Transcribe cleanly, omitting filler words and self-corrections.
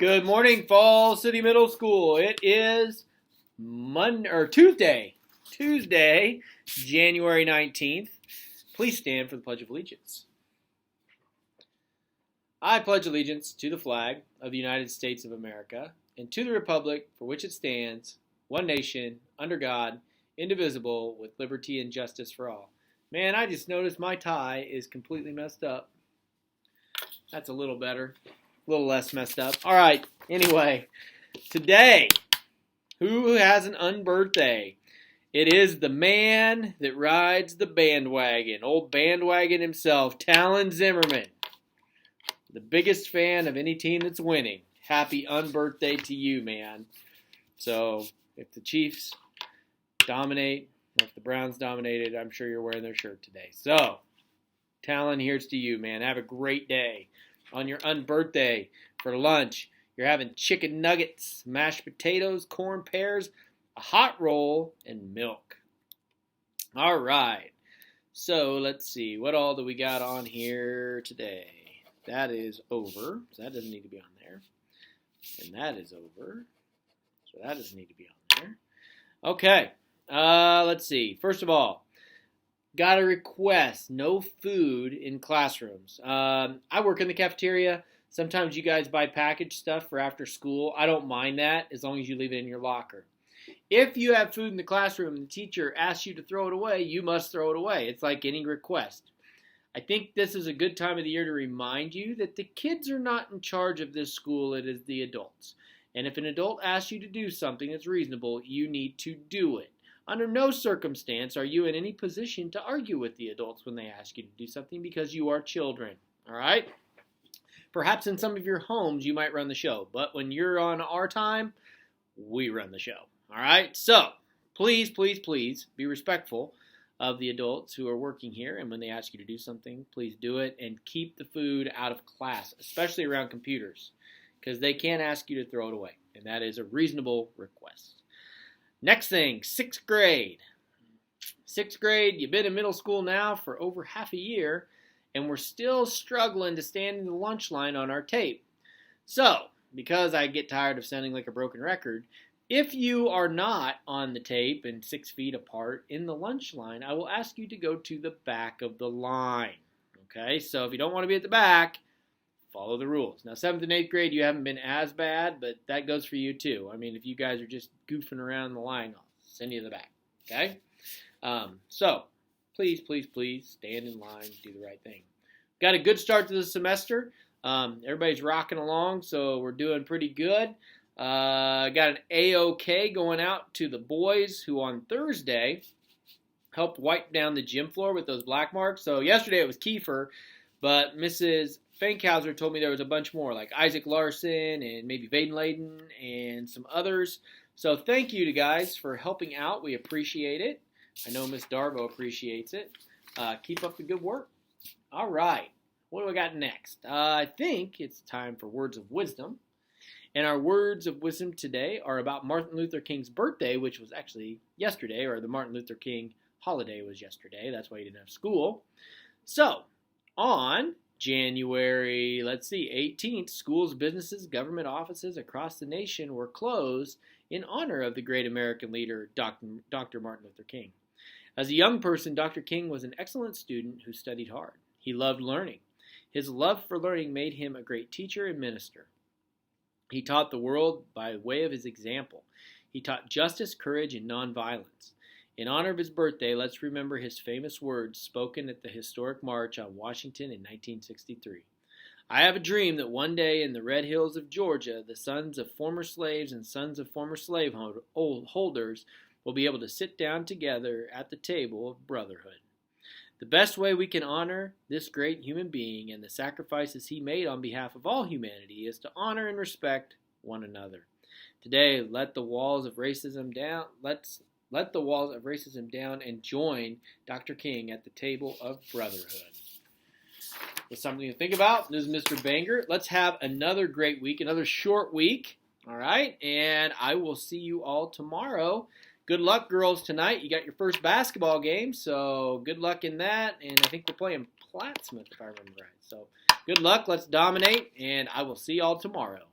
Good morning, Falls City Middle School. It is Tuesday, January 19th. Please stand for the Pledge of Allegiance. I pledge allegiance to the flag of the United States of America and to the republic for which it stands, one nation, under God, indivisible, with liberty and justice for all. Man, I just noticed my tie is completely messed up. That's a little better. A little less messed up. All right, anyway, today, who has an unbirthday? It is the man that rides the bandwagon, old bandwagon himself, Talon Zimmerman. The biggest fan of any team that's winning. Happy unbirthday to you, man. So, if the Chiefs dominate, or if the Browns dominated, I'm sure you're wearing their shirt today. So, Talon, here's to you, man. Have a great day. On your unbirthday, for lunch, you're having chicken nuggets, mashed potatoes, corn pears, a hot roll, and milk. All right. So let's see. What all do we got on here today? That is over. So that doesn't need to be on there. And that is over. So that doesn't need to be on there. Okay. Let's see. First of all, got a request, no food in classrooms. I work in the cafeteria. Sometimes you guys buy packaged stuff for after school. I don't mind that as long as you leave it in your locker. If you have food in the classroom and the teacher asks you to throw it away, you must throw it away. It's like any request. I think this is a good time of the year to remind you that the kids are not in charge of this school. It is the adults. And if an adult asks you to do something that's reasonable, you need to do it. Under no circumstance are you in any position to argue with the adults when they ask you to do something because you are children, all right? Perhaps in some of your homes you might run the show, but when you're on our time, we run the show, all right? So please, please, please be respectful of the adults who are working here, and when they ask you to do something, please do it and keep the food out of class, especially around computers, because they can't ask you to throw it away, and that is a reasonable request. Next thing, 6th grade. 6th grade, you've been in middle school now for over half a year, and we're still struggling to stand in the lunch line on our tape. So, because I get tired of sounding like a broken record, if you are not on the tape and 6 feet apart in the lunch line, I will ask you to go to the back of the line. Okay, so if you don't want to be at the back, follow the rules. Now, 7th and 8th grade, you haven't been as bad, but that goes for you too. I mean, if you guys are just goofing around the line, I'll send you to the back, okay? So, please, please, please stand in line, do the right thing. Got a good start to the semester. Everybody's rocking along, so we're doing pretty good. Got an A-OK going out to the boys who on Thursday helped wipe down the gym floor with those black marks. So yesterday it was Kiefer, but Mrs. Fankhauser told me there was a bunch more, like Isaac Larson and maybe Vaden Layden and some others. So thank you to guys for helping out. We appreciate it. I know Miss Darbo appreciates it. Keep up the good work. All right. What do we got next? I think it's time for Words of Wisdom. And our Words of Wisdom today are about Martin Luther King's birthday, which was actually yesterday, or the Martin Luther King holiday was yesterday. That's why he didn't have school. So, on January, 18th, schools, businesses, government offices across the nation were closed in honor of the great American leader, Dr. Martin Luther King. As a young person, Dr. King was an excellent student who studied hard. He loved learning. His love for learning made him a great teacher and minister. He taught the world by way of his example. He taught justice, courage, and nonviolence. In honor of his birthday, let's remember his famous words spoken at the historic march on Washington in 1963. I have a dream that one day in the red hills of Georgia, the sons of former slaves and sons of former slave holders will be able to sit down together at the table of brotherhood. The best way we can honor this great human being and the sacrifices he made on behalf of all humanity is to honor and respect one another. Today, let the walls of racism down. Let the walls of racism down and join Dr. King at the table of brotherhood. It's something to think about. This is Mr. Banger. Let's have another great week, another short week. All right, and I will see you all tomorrow. Good luck, girls, tonight. You got your first basketball game, so good luck in that. And I think we're playing Plattsmouth, if I remember right. So good luck. Let's dominate, and I will see you all tomorrow.